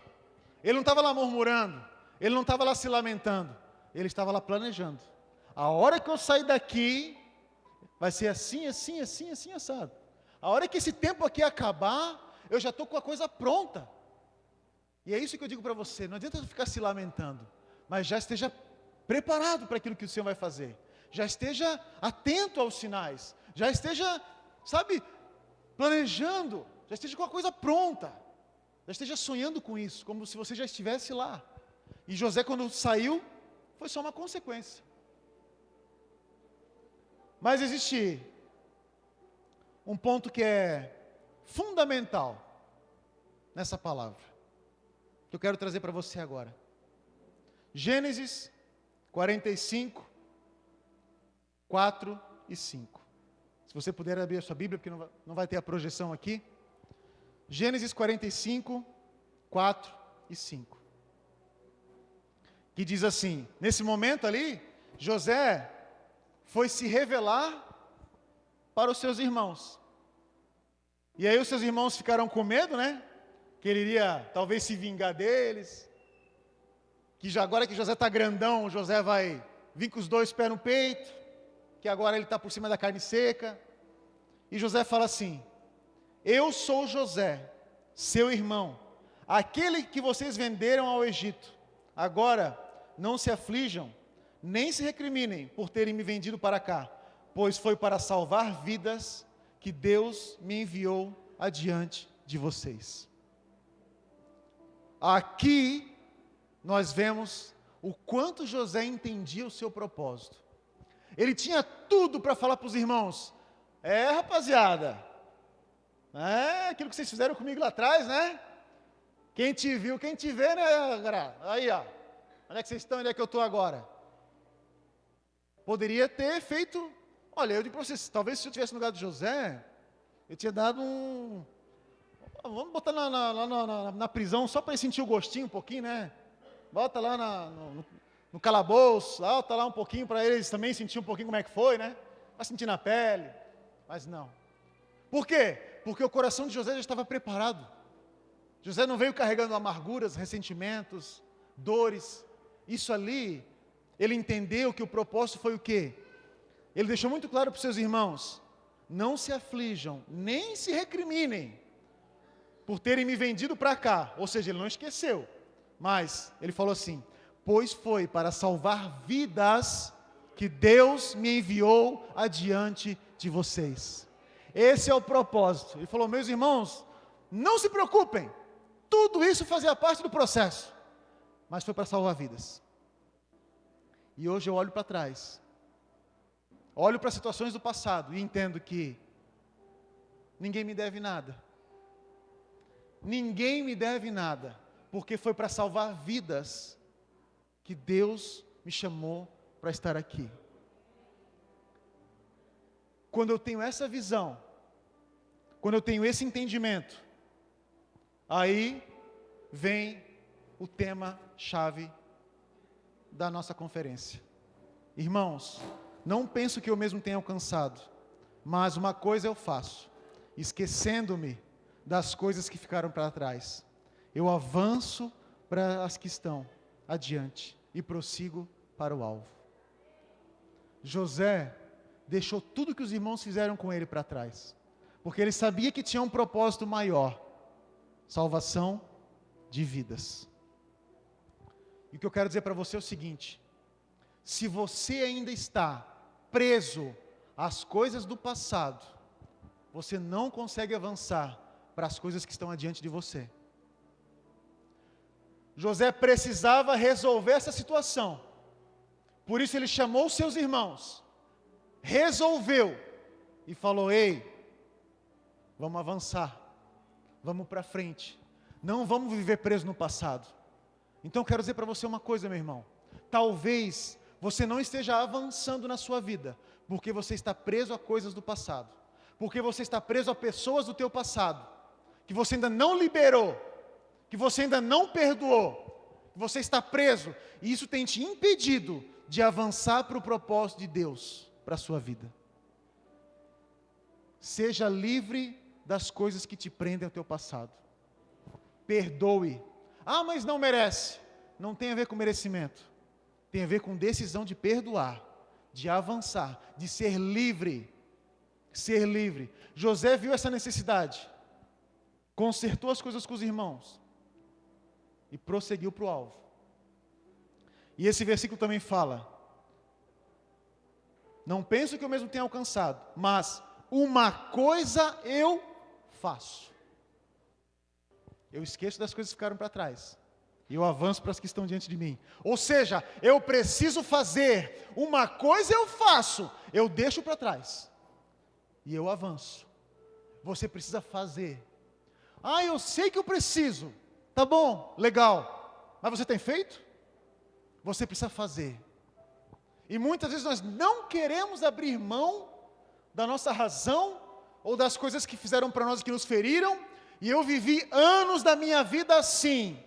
ele não estava lá murmurando, ele não estava lá se lamentando, ele estava lá planejando. A hora que eu sair daqui, vai ser assim, assim, assim, assim, assado. A hora que esse tempo aqui acabar, eu já estou com a coisa pronta. E é isso que eu digo para você, não adianta ficar se lamentando, mas já esteja preparado para aquilo que o Senhor vai fazer. Já esteja atento aos sinais, já esteja, planejando, já esteja com a coisa pronta, já esteja sonhando com isso, como se você já estivesse lá. E José, quando saiu, foi só uma consequência. Mas existe um ponto que é fundamental nessa palavra, que eu quero trazer para você agora. Gênesis 45, 4 e 5. Se você puder abrir a sua Bíblia, porque não vai ter a projeção aqui. Gênesis 45, 4 e 5. Que diz assim, nesse momento ali, José foi se revelar para os seus irmãos. E aí os seus irmãos ficaram com medo, né? Que ele iria talvez se vingar deles. Que já, agora que José está grandão, José vai vir com os dois pés no peito. Que agora ele está por cima da carne seca. E José fala assim, eu sou José, seu irmão, aquele que vocês venderam ao Egito. Agora não se aflijam, nem se recriminem por terem me vendido para cá, pois foi para salvar vidas que Deus me enviou adiante de vocês. Aqui nós vemos o quanto José entendia o seu propósito. Ele tinha tudo para falar para os irmãos, rapaziada, aquilo que vocês fizeram comigo lá atrás, né? Quem te viu, quem te vê, né? Aí, ó, onde é que vocês estão, onde é que eu estou agora? Poderia ter feito, olha, eu digo para vocês, talvez se eu tivesse no lugar de José, eu tinha dado vamos botar na prisão, só para ele sentir o gostinho um pouquinho, né? Bota lá no calabouço, bota lá um pouquinho para eles também sentir um pouquinho como é que foi, né? Para sentir na pele, mas não. Por quê? Porque o coração de José já estava preparado. José não veio carregando amarguras, ressentimentos, dores. Isso ali, ele entendeu que o propósito foi o quê? Ele deixou muito claro para os seus irmãos, não se aflijam, nem se recriminem, por terem me vendido para cá. Ou seja, ele não esqueceu, mas ele falou assim, pois foi para salvar vidas que Deus me enviou adiante de vocês. Esse é o propósito. Ele falou, meus irmãos, não se preocupem, tudo isso fazia parte do processo, mas foi para salvar vidas. E hoje eu olho para trás, olho para situações do passado e entendo que ninguém me deve nada. Ninguém me deve nada, porque foi para salvar vidas que Deus me chamou para estar aqui. Quando eu tenho essa visão, quando eu tenho esse entendimento, aí vem o tema-chave da nossa conferência. Irmãos, não penso que eu mesmo tenha alcançado, mas uma coisa eu faço, esquecendo-me das coisas que ficaram para trás. Eu avanço para as que estão adiante e prossigo para o alvo. José deixou tudo que os irmãos fizeram com ele para trás, porque ele sabia que tinha um propósito maior: salvação de vidas. E o que eu quero dizer para você é o seguinte: se você ainda está preso às coisas do passado, você não consegue avançar para as coisas que estão adiante de você. José precisava resolver essa situação, por isso ele chamou os seus irmãos, resolveu e falou: ei, vamos avançar, vamos para frente, não vamos viver preso no passado. Então eu quero dizer para você uma coisa, meu irmão: talvez você não esteja avançando na sua vida, porque você está preso a coisas do passado, porque você está preso a pessoas do teu passado, que você ainda não liberou, que você ainda não perdoou, que você está preso, e isso tem te impedido de avançar para o propósito de Deus para a sua vida. Seja livre das coisas que te prendem ao teu passado. Perdoe. Ah, mas não merece. Não tem a ver com merecimento. Tem a ver com decisão de perdoar, de avançar, de ser livre. Ser livre. José viu essa necessidade, consertou as coisas com os irmãos e prosseguiu para o alvo. E esse versículo também fala: não penso que eu mesmo tenha alcançado, mas uma coisa eu faço. Eu esqueço das coisas que ficaram para trás e eu avanço para as que estão diante de mim. Ou seja, eu preciso fazer uma coisa, eu faço, eu deixo para trás e eu avanço. Você precisa fazer. Ah, eu sei que eu preciso. Tá bom, legal. Mas você tem feito? Você precisa fazer. E muitas vezes nós não queremos abrir mão da nossa razão ou das coisas que fizeram para nós, que nos feriram. E eu vivi anos da minha vida assim.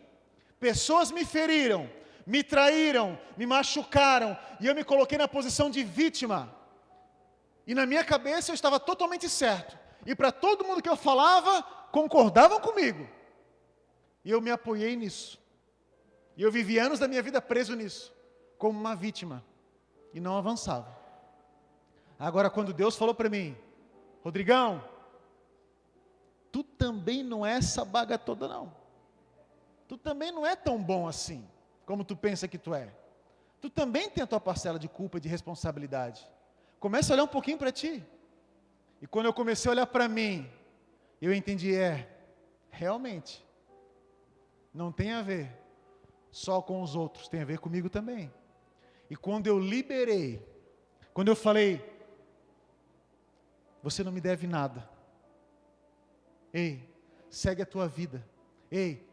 Pessoas me feriram, me traíram, me machucaram, e eu me coloquei na posição de vítima. E na minha cabeça eu estava totalmente certo. E para todo mundo que eu falava, concordavam comigo. E eu me apoiei nisso. E eu vivi anos da minha vida preso nisso, como uma vítima. E não avançava. Agora, quando Deus falou para mim: Rodrigão, tu também não é essa baga toda não. Tu também não é tão bom assim, como tu pensa que tu é. Tu também tem a tua parcela de culpa e de responsabilidade. Começa a olhar um pouquinho para ti. E quando eu comecei a olhar para mim, eu entendi: realmente, não tem a ver só com os outros, tem a ver comigo também. E quando eu liberei, quando eu falei: você não me deve nada. Ei, segue a tua vida. Ei,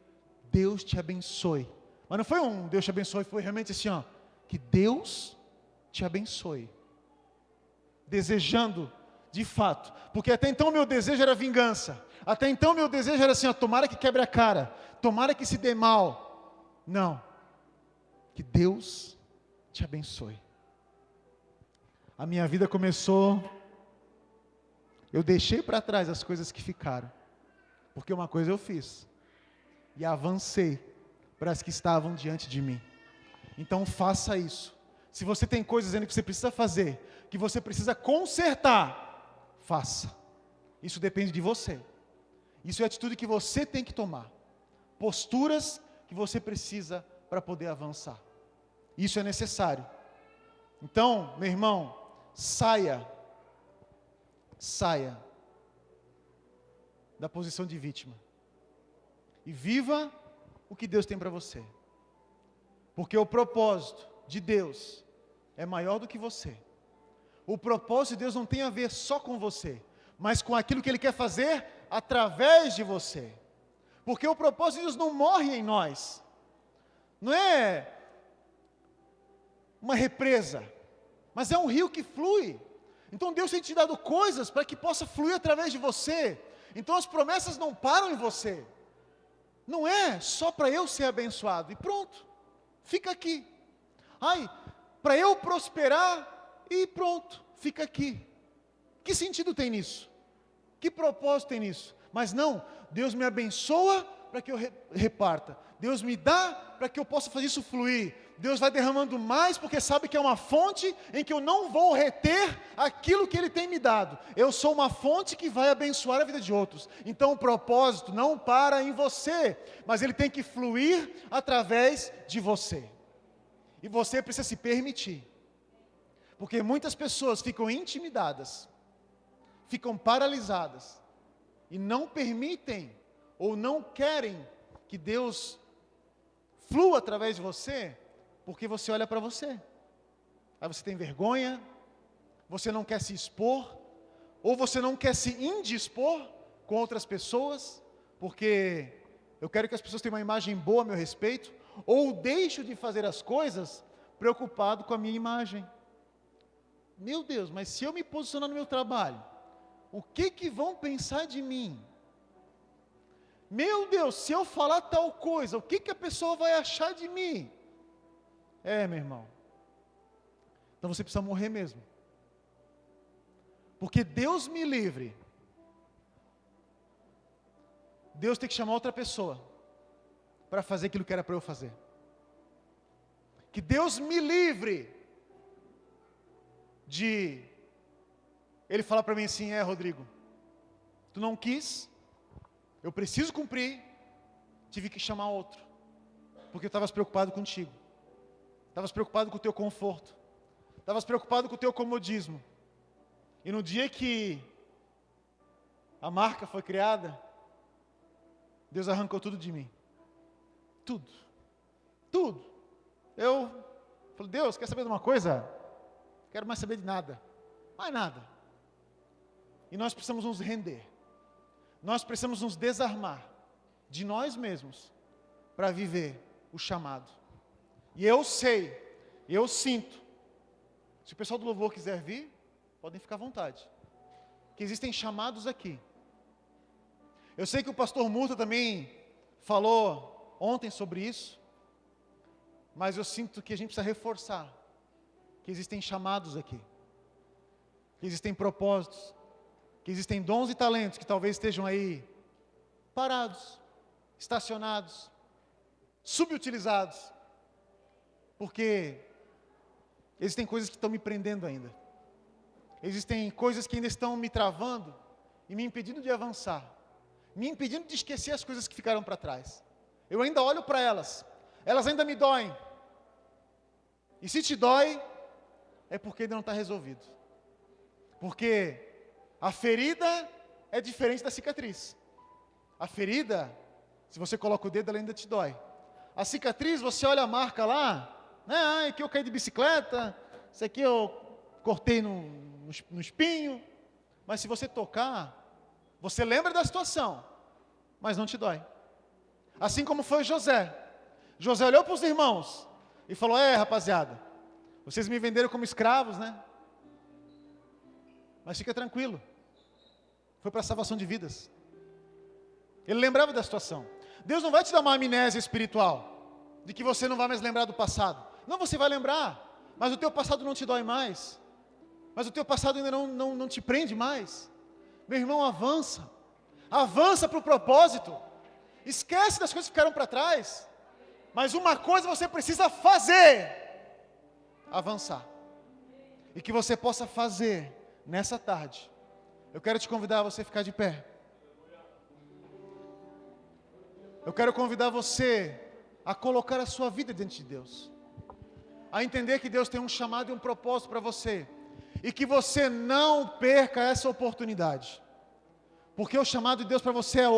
Deus te abençoe. Mas não foi um Deus te abençoe, foi realmente assim, ó, que Deus te abençoe. Desejando, de fato, porque até então meu desejo era vingança. Até então meu desejo era assim, ó, tomara que quebre a cara, tomara que se dê mal. Não. Que Deus te abençoe. A minha vida começou, eu deixei para trás as coisas que ficaram, porque uma coisa eu fiz, e avancei para as que estavam diante de mim. Então faça isso. Se você tem coisas ainda que você precisa fazer, que você precisa consertar, faça. Isso depende de você. Isso é atitude que você tem que tomar. Posturas que você precisa para poder avançar. Isso é necessário. Então, meu irmão, saia da posição de vítima e viva o que Deus tem para você, porque o propósito de Deus é maior do que você. o propósito de Deus não tem a ver só com você, mas com aquilo que Ele quer fazer através de você. Porque o propósito de Deus não morre em nós. Não é uma represa, mas é um rio que flui. Então Deus tem te dado coisas para que possa fluir através de você. Então as promessas não param em você. Não é só para eu ser abençoado e pronto, fica aqui. Ai, para eu prosperar e pronto, fica aqui. Que sentido tem nisso? Que propósito tem nisso? Mas não, Deus me abençoa para que eu reparta. Deus me dá para que eu possa fazer isso fluir. Deus vai derramando mais porque sabe que é uma fonte em que eu não vou reter aquilo que Ele tem me dado. Eu sou uma fonte que vai abençoar a vida de outros. Então o propósito não para em você, mas ele tem que fluir através de você. E você precisa se permitir. Porque muitas pessoas ficam intimidadas, ficam paralisadas e não permitem ou não querem que Deus flua através de você, porque você olha para você. Aí você tem vergonha, você não quer se expor, ou você não quer se indispor com outras pessoas, porque eu quero que as pessoas tenham uma imagem boa a meu respeito, ou deixo de fazer as coisas preocupado com a minha imagem. Meu Deus, mas se eu me posicionar no meu trabalho, o que vão pensar de mim? Meu Deus, se eu falar tal coisa, o que a pessoa vai achar de mim? Meu irmão, então você precisa morrer mesmo. Porque Deus me livre. Deus tem que chamar outra pessoa para fazer aquilo que era para eu fazer. Que Deus me livre de Ele falar para mim assim: Rodrigo, tu não quis, eu preciso cumprir, tive que chamar outro, porque eu estava preocupado contigo, estava preocupado com o teu conforto, estava preocupado com o teu comodismo. E no dia que a marca foi criada, Deus arrancou tudo de mim. Tudo. Eu falei: Deus, quer saber de uma coisa? Não quero mais saber de nada, mais nada. E nós precisamos nos render. Nós precisamos nos desarmar de nós mesmos para viver o chamado. E eu sei, eu sinto, se o pessoal do louvor quiser vir, podem ficar à vontade, que existem chamados aqui. Eu sei que o pastor Murta também falou ontem sobre isso, mas eu sinto que a gente precisa reforçar que existem chamados aqui, que existem propósitos, que existem dons e talentos que talvez estejam aí parados, estacionados, subutilizados, porque existem coisas que estão me prendendo ainda, existem coisas que ainda estão me travando e me impedindo de avançar, me impedindo de esquecer as coisas que ficaram para trás. Eu ainda olho para elas ainda me doem, e se te dói, é porque ainda não está resolvido, porque a ferida é diferente da cicatriz. A ferida, se você coloca o dedo, ela ainda te dói. A cicatriz, você olha a marca lá, né? Aqui eu caí de bicicleta, isso aqui eu cortei no espinho. Mas se você tocar, você lembra da situação, mas não te dói. Assim como foi José. José olhou para os irmãos e falou: rapaziada, vocês me venderam como escravos, né? Mas fica tranquilo, foi para a salvação de vidas. Ele lembrava da situação. Deus não vai te dar uma amnésia espiritual, de que você não vai mais lembrar do passado. Não, você vai lembrar, mas o teu passado não te dói mais, mas o teu passado ainda não te prende mais. Meu irmão, avança para o propósito, esquece das coisas que ficaram para trás, mas uma coisa você precisa fazer: avançar. E que você possa fazer nessa tarde. Eu quero te convidar a você ficar de pé. Eu quero convidar você a colocar a sua vida diante de Deus, a entender que Deus tem um chamado e um propósito para você, e que você não perca essa oportunidade, porque o chamado de Deus para você é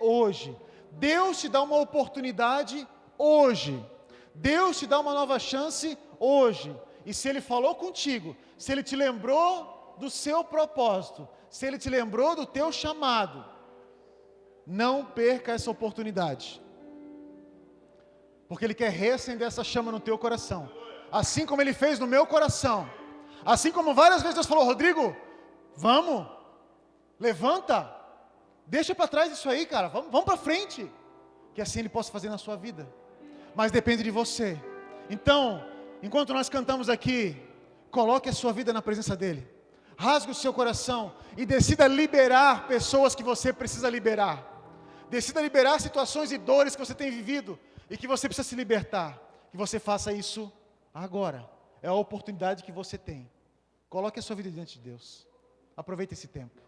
hoje. Deus te dá uma oportunidade hoje, Deus te dá uma nova chance hoje, E se Ele falou contigo, se Ele te lembrou do seu propósito, se Ele te lembrou do teu chamado, não perca essa oportunidade. Porque Ele quer reacender essa chama no teu coração. Assim como Ele fez no meu coração. Assim como várias vezes Deus falou, Rodrigo, vamos, levanta, deixa para trás isso aí, cara, vamos para frente. Que assim Ele possa fazer na sua vida. Mas depende de você. Então, enquanto nós cantamos aqui, coloque a sua vida na presença dEle. Rasgue o seu coração e decida liberar pessoas que você precisa liberar. Decida liberar situações e dores que você tem vivido e que você precisa se libertar. Que você faça isso agora. É a oportunidade que você tem. Coloque a sua vida diante de Deus. Aproveite esse tempo.